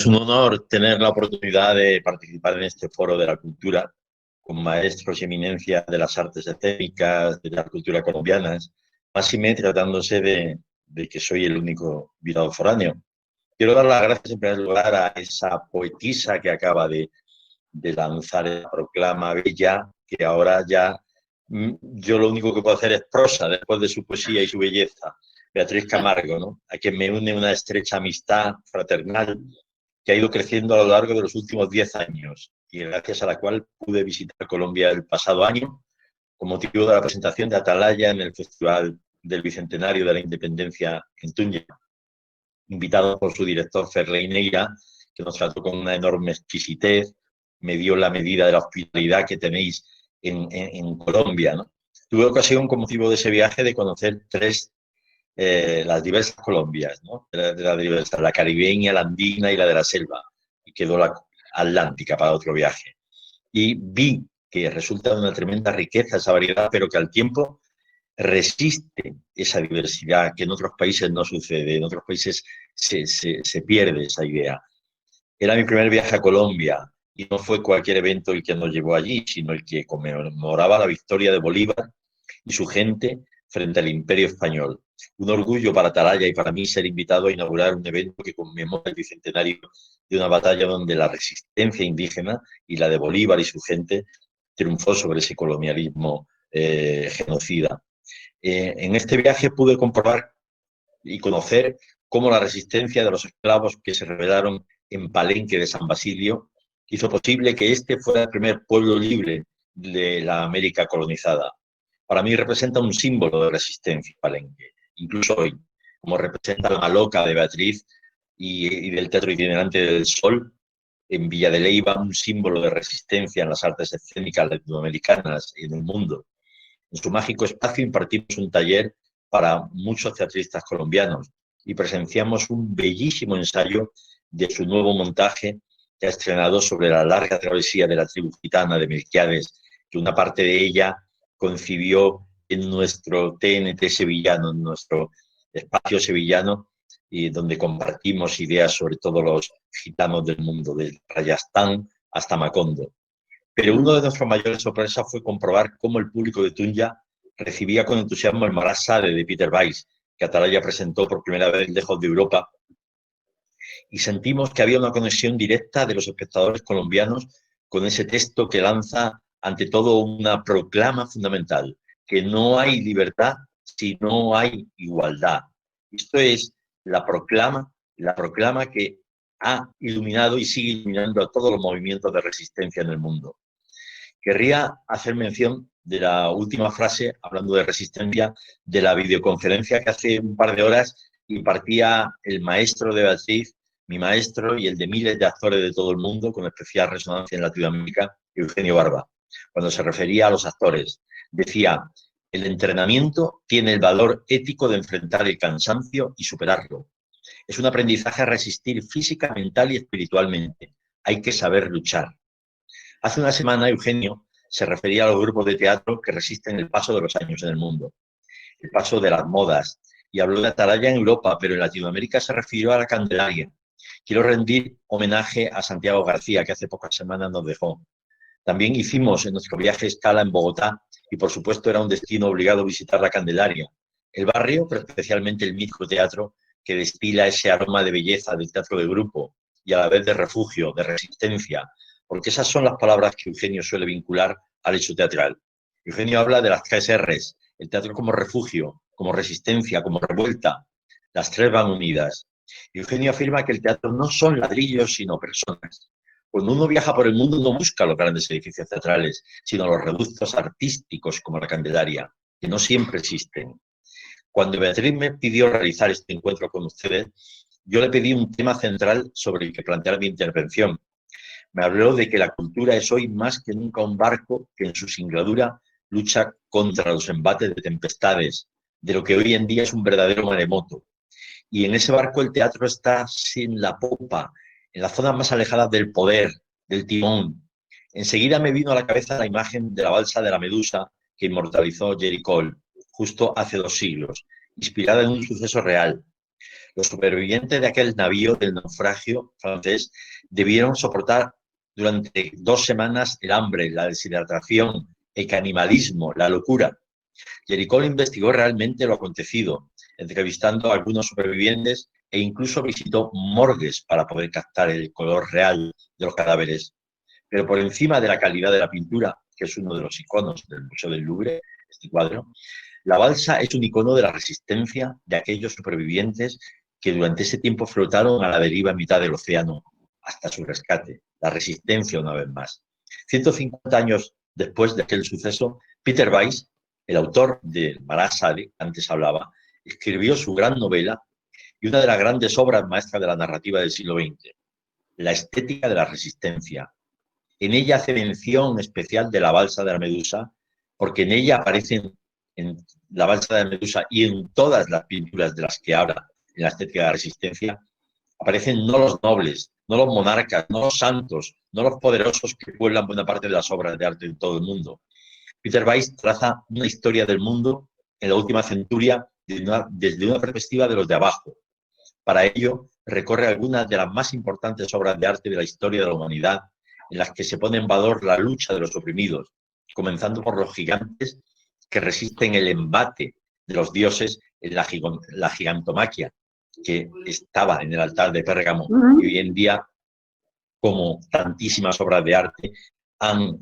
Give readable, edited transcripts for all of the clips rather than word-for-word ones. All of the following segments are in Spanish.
Es un honor tener la oportunidad de participar en este foro de la cultura con maestros y eminencias de las artes escénicas, de la cultura colombianas, más y menos tratándose de que soy el único invitado foráneo. Quiero dar las gracias en primer lugar a esa poetisa que acaba de lanzar la proclama bella, que ahora ya yo lo único que puedo hacer es prosa después de su poesía y su belleza. Beatriz Camargo, ¿no? A quien me une una estrecha amistad fraternal que ha ido creciendo a lo largo de los últimos 10 años y gracias a la cual pude visitar Colombia el pasado año con motivo de la presentación de Atalaya en el Festival del Bicentenario de la Independencia en Tunja, invitado por su director Ferley Neira, que nos trató con una enorme exquisitez, me dio la medida de la hospitalidad que tenéis en Colombia, ¿no? Tuve ocasión, con motivo de ese viaje, de conocer las diversas Colombias, ¿no? La caribeña, la andina y la de la selva, y quedó la atlántica para otro viaje. Y vi que resulta de una tremenda riqueza esa variedad, pero que al tiempo resiste esa diversidad que en otros países no sucede, en otros países se pierde esa idea. Era mi primer viaje a Colombia y no fue cualquier evento el que nos llevó allí, sino el que conmemoraba la victoria de Bolívar y su gente frente al Imperio Español. Un orgullo para Atalaya y para mí ser invitado a inaugurar un evento que conmemora el bicentenario de una batalla donde la resistencia indígena y la de Bolívar y su gente triunfó sobre ese colonialismo genocida. En este viaje pude comprobar y conocer cómo la resistencia de los esclavos que se rebelaron en Palenque de San Basilio hizo posible que este fuera el primer pueblo libre de la América colonizada. Para mí representa un símbolo de resistencia Palenque, incluso hoy, como representa la Maloca de Beatriz y del Teatro Itinerante del Sol, en Villa de Leyva, un símbolo de resistencia en las artes escénicas latinoamericanas y en el mundo. En su mágico espacio impartimos un taller para muchos teatristas colombianos y presenciamos un bellísimo ensayo de su nuevo montaje que ha estrenado sobre la larga travesía de la tribu gitana de Melquiades, que una parte de ella concibió en nuestro TNT sevillano, en nuestro espacio sevillano, y donde compartimos ideas sobre todos los gitanos del mundo, desde Rayastán hasta Macondo. Pero una de nuestras mayores sorpresas fue comprobar cómo el público de Tunja recibía con entusiasmo el Malá Sade de Peter Weiss, que Atalaya presentó por primera vez lejos de Europa, y sentimos que había una conexión directa de los espectadores colombianos con ese texto que lanza ante todo una proclama fundamental, que no hay libertad si no hay igualdad. Esto es la proclama que ha iluminado y sigue iluminando a todos los movimientos de resistencia en el mundo. Querría hacer mención de la última frase, hablando de resistencia, de la videoconferencia que hace un par de horas impartía el maestro de Beatriz, mi maestro y el de miles de actores de todo el mundo, con especial resonancia en Latinoamérica, Eugenio Barba. Cuando se refería a los actores, decía: el entrenamiento tiene el valor ético de enfrentar el cansancio y superarlo. Es un aprendizaje a resistir física, mental y espiritualmente. Hay que saber luchar. Hace una semana Eugenio se refería a los grupos de teatro que resisten el paso de los años en el mundo, el paso de las modas, y habló de Atalaya en Europa, pero en Latinoamérica se refirió a la Candelaria. Quiero rendir homenaje a Santiago García, que hace pocas semanas nos dejó. También hicimos en nuestro viaje escala en Bogotá y, por supuesto, era un destino obligado visitar la Candelaria, el barrio, pero especialmente el mítico teatro que destila ese aroma de belleza del teatro de grupo y a la vez de refugio, de resistencia, porque esas son las palabras que Eugenio suele vincular al hecho teatral. Eugenio habla de las 3 R's, el teatro como refugio, como resistencia, como revuelta. Las 3 van unidas. Eugenio afirma que el teatro no son ladrillos, sino personas. Cuando uno viaja por el mundo no busca los grandes edificios teatrales, sino los reductos artísticos como la Candelaria, que no siempre existen. Cuando Beatriz me pidió realizar este encuentro con ustedes, yo le pedí un tema central sobre el que plantear mi intervención. Me habló de que la cultura es hoy más que nunca un barco que en su singladura lucha contra los embates de tempestades, de lo que hoy en día es un verdadero maremoto. Y en ese barco el teatro está sin la popa, en las zonas más alejadas del poder, del timón. Enseguida me vino a la cabeza la imagen de la balsa de la Medusa que inmortalizó Jerry Cole, justo hace 2 siglos, inspirada en un suceso real. Los supervivientes de aquel navío del naufragio francés debieron soportar durante 2 semanas el hambre, la deshidratación, el canibalismo, la locura. Jericó investigó realmente lo acontecido, entrevistando a algunos supervivientes e incluso visitó morgues para poder captar el color real de los cadáveres. Pero por encima de la calidad de la pintura, que es uno de los iconos del Museo del Louvre, este cuadro, la balsa es un icono de la resistencia de aquellos supervivientes que durante ese tiempo flotaron a la deriva en mitad del océano hasta su rescate. La resistencia una vez más. 150 años después de aquel suceso, Peter Weiss, el autor de Marasade, antes hablaba, escribió su gran novela y una de las grandes obras maestras de la narrativa del siglo XX, La estética de la resistencia. En ella hace mención especial de la balsa de la Medusa, porque en ella aparecen, en la balsa de la Medusa y en todas las pinturas de las que habla en la estética de la resistencia, aparecen no los nobles, no los monarcas, no los santos, no los poderosos que pueblan buena parte de las obras de arte en todo el mundo. Peter Weiss traza una historia del mundo en la última centuria desde una perspectiva de los de abajo. Para ello, recorre algunas de las más importantes obras de arte de la historia de la humanidad, en las que se pone en valor la lucha de los oprimidos, comenzando por los gigantes que resisten el embate de los dioses en la gigantomaquia, que estaba en el altar de Pérgamo, y hoy en día, como tantísimas obras de arte, han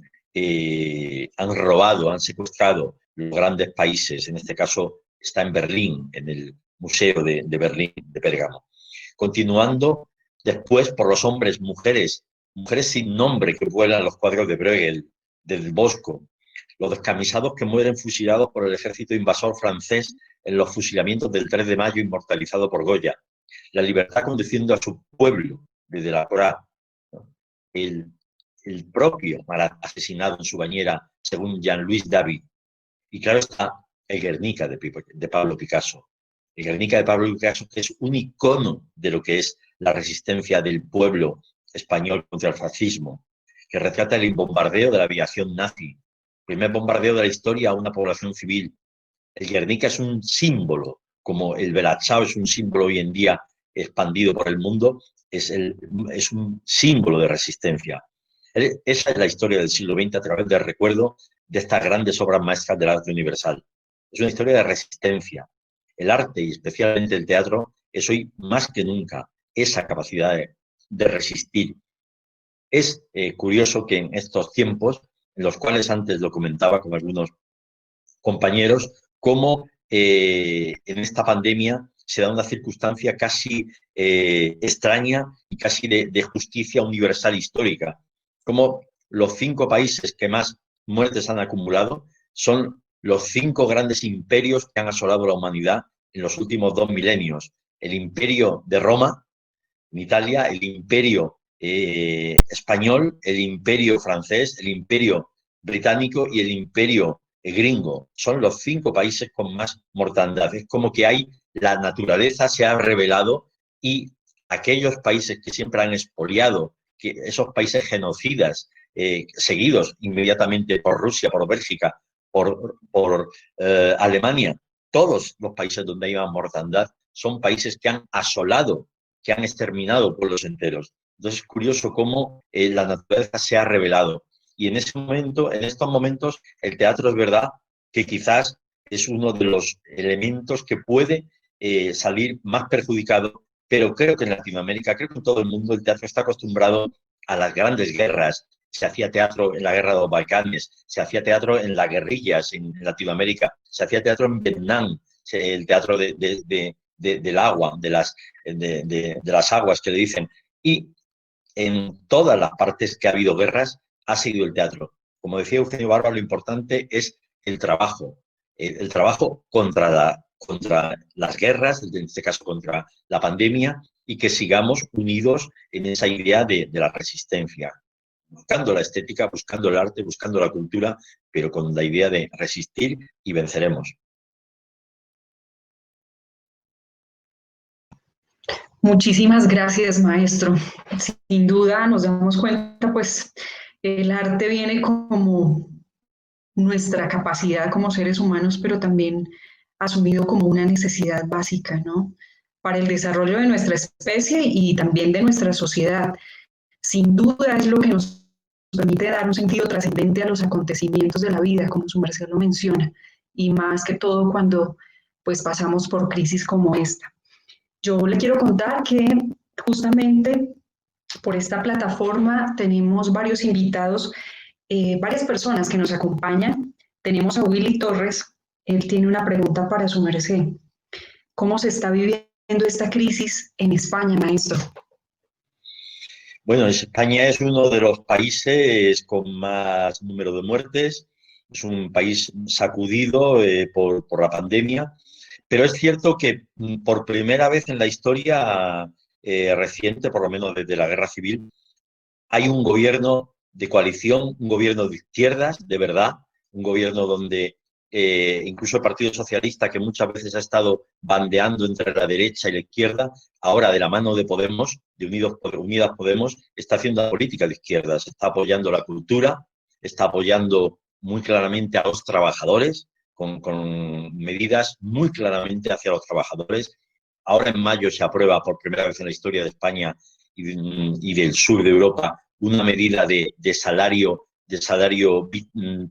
robado, han secuestrado los grandes países. En este caso está en Berlín, en el Museo de Berlín, de Pérgamo. Continuando después por los hombres, mujeres sin nombre que vuelan los cuadros de Bruegel, del Bosco, los descamisados que mueren fusilados por el ejército invasor francés en los fusilamientos del 3 de mayo inmortalizado por Goya, la libertad conduciendo a su pueblo desde la Torá, el propio Marat asesinado en su bañera, según Jean-Louis David. Y claro está el Guernica de Pablo Picasso. El Guernica de Pablo Picasso, que es un icono de lo que es la resistencia del pueblo español contra el fascismo, que retrata el bombardeo de la aviación nazi, el primer bombardeo de la historia a una población civil. El Guernica es un símbolo, como el Bella Ciao es un símbolo hoy en día expandido por el mundo, es un símbolo de resistencia. Esa es la historia del siglo XX a través del recuerdo de estas grandes obras maestras del arte universal. Es una historia de resistencia. El arte, y especialmente el teatro, es hoy más que nunca esa capacidad de resistir. Es curioso que en estos tiempos, en los cuales antes lo comentaba con algunos compañeros, cómo en esta pandemia se da una circunstancia casi extraña y casi de justicia universal histórica. Como los 5 países que más muertes han acumulado son los 5 grandes imperios que han asolado la humanidad en los últimos 2 milenios. El imperio de Roma, en Italia, el imperio español, el imperio francés, el imperio británico y el imperio gringo. Son los 5 países con más mortandad. Es como que la naturaleza se ha revelado y aquellos países que siempre han expoliado, que esos países genocidas, seguidos inmediatamente por Rusia, por Bélgica, por Alemania, todos los países donde hay más mortandad son países que han asolado, que han exterminado pueblos enteros. Entonces es curioso cómo la naturaleza se ha revelado. Y en ese momento, en estos momentos, el teatro es verdad que quizás es uno de los elementos que puede salir más perjudicado, pero creo que en Latinoamérica, creo que en todo el mundo, el teatro está acostumbrado a las grandes guerras. Se hacía teatro en la guerra de los Balcanes, se hacía teatro en las guerrillas en Latinoamérica, se hacía teatro en Vietnam, el teatro del agua, de las aguas que le dicen. Y en todas las partes que ha habido guerras, ha seguido el teatro. Como decía Eugenio Barba, lo importante es el trabajo contra las guerras, en este caso contra la pandemia, y que sigamos unidos en esa idea de la resistencia, buscando la estética, buscando el arte, buscando la cultura, pero con la idea de resistir y venceremos. Muchísimas gracias, maestro. Sin duda nos damos cuenta, pues, el arte viene como nuestra capacidad como seres humanos, pero también asumido como una necesidad básica, ¿no? para el desarrollo de nuestra especie y también de nuestra sociedad. Sin duda es lo que nos permite dar un sentido trascendente a los acontecimientos de la vida, como su merced lo menciona, y más que todo cuando pues pasamos por crisis como esta. Yo le quiero contar que justamente por esta plataforma tenemos varios invitados, varias personas que nos acompañan. Tenemos a Willy Torres, él tiene una pregunta para su merced. ¿Cómo se está viviendo esta crisis en España, maestro? Bueno, España es uno de los países con más número de muertes, es un país sacudido por la pandemia, pero es cierto que por primera vez en la historia reciente, por lo menos desde la Guerra Civil, hay un gobierno de coalición, un gobierno de izquierdas, de verdad, un gobierno donde incluso el Partido Socialista, que muchas veces ha estado bandeando entre la derecha y la izquierda, ahora de la mano de Podemos, de Unidas Podemos, está haciendo una política de izquierdas, está apoyando la cultura, está apoyando muy claramente a los trabajadores, con medidas muy claramente hacia los trabajadores. Ahora en mayo se aprueba por primera vez en la historia de España y del sur de Europa una medida de salario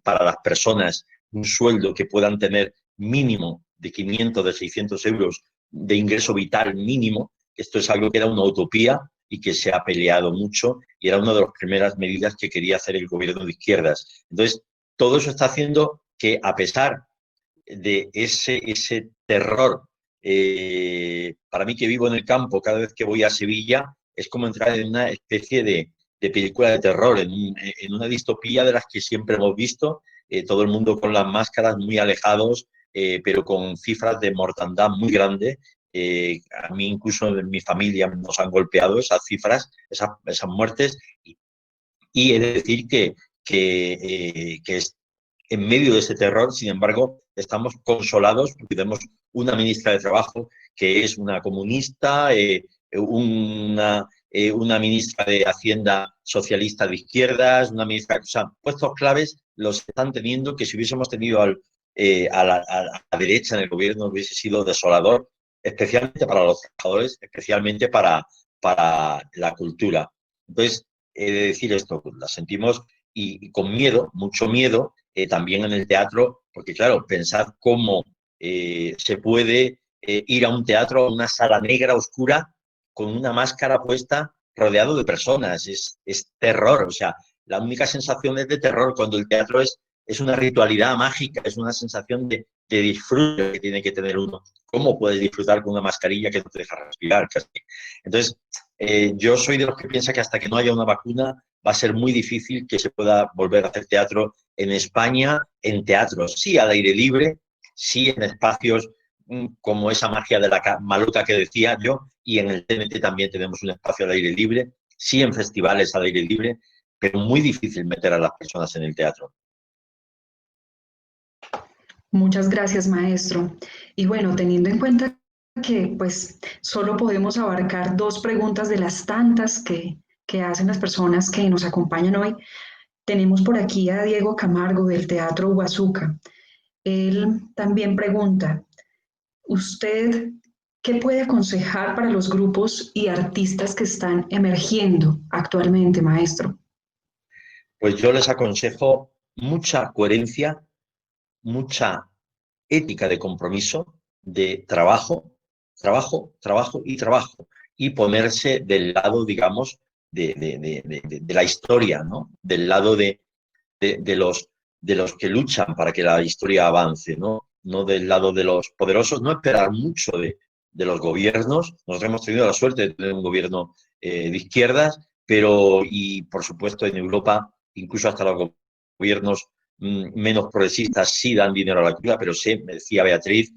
para las personas, un sueldo que puedan tener mínimo de 500, de 600 euros de ingreso vital mínimo. Esto es algo que era una utopía y que se ha peleado mucho y era una de las primeras medidas que quería hacer el gobierno de izquierdas. Entonces, todo eso está haciendo que, a pesar de ese terror, para mí que vivo en el campo, cada vez que voy a Sevilla, es como entrar en una especie de película de terror, en una distopía de las que siempre hemos visto, todo el mundo con las máscaras muy alejados, pero con cifras de mortandad muy grandes. A mí incluso en mi familia nos han golpeado esas cifras, esas muertes, y he de decir que es en medio de ese terror, sin embargo, estamos consolados porque tenemos una ministra de Trabajo que es una comunista, una ministra de Hacienda socialista de izquierdas, una ministra, o sea, puestos claves los están teniendo que si hubiésemos tenido a la derecha en el gobierno hubiese sido desolador, especialmente para los trabajadores, especialmente para la cultura. Entonces, he de decir esto, la sentimos y con miedo, mucho miedo, también en el teatro, porque claro, pensad cómo se puede ir a un teatro, a una sala negra, oscura, con una máscara puesta, rodeado de personas. Es terror, o sea, la única sensación es de terror cuando el teatro es una ritualidad mágica, es una sensación de disfrute que tiene que tener uno. ¿Cómo puedes disfrutar con una mascarilla que no te deja respirar? Casi? Entonces, yo soy de los que piensa que hasta que no haya una vacuna va a ser muy difícil que se pueda volver a hacer teatro en España, en teatros, sí al aire libre, sí en espacios como esa magia de la maluca que decía yo, y en el TNT también tenemos un espacio al aire libre, sí en festivales al aire libre, pero muy difícil meter a las personas en el teatro. Muchas gracias, maestro. Y bueno, teniendo en cuenta que pues solo podemos abarcar dos preguntas de las tantas que hacen las personas que nos acompañan hoy, tenemos por aquí a Diego Camargo del Teatro Huazuca. Él también pregunta, ¿usted qué puede aconsejar para los grupos y artistas que están emergiendo actualmente, maestro? Pues yo les aconsejo mucha coherencia, mucha ética de compromiso, de trabajo, trabajo, trabajo y trabajo, y ponerse del lado, digamos, de la historia, ¿no? Del lado de los que luchan para que la historia avance, ¿no? No del lado de los poderosos, no esperar mucho de los gobiernos. Nosotros hemos tenido la suerte de tener un gobierno de izquierdas, pero, y por supuesto en Europa, incluso hasta los gobiernos menos progresistas sí dan dinero a la cultura, pero sé, me decía Beatriz,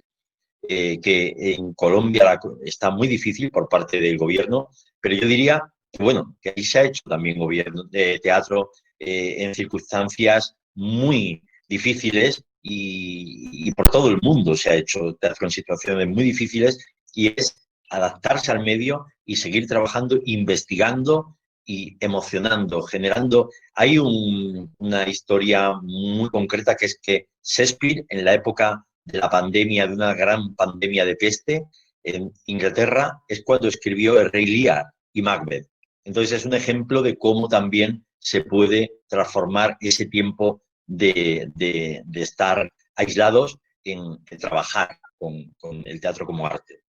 que en Colombia está muy difícil por parte del gobierno, pero yo diría que, bueno, que ahí se ha hecho también gobierno de teatro en circunstancias muy difíciles y por todo el mundo se ha hecho teatro en situaciones muy difíciles y es adaptarse al medio y seguir trabajando, investigando y emocionando, generando. Hay una historia muy concreta que es que Shakespeare en la época de la pandemia, de una gran pandemia de peste, En Inglaterra es cuando escribió El Rey Lear y Macbeth. Entonces es un ejemplo de cómo también se puede transformar ese tiempo de estar aislados en trabajar con el teatro como arte.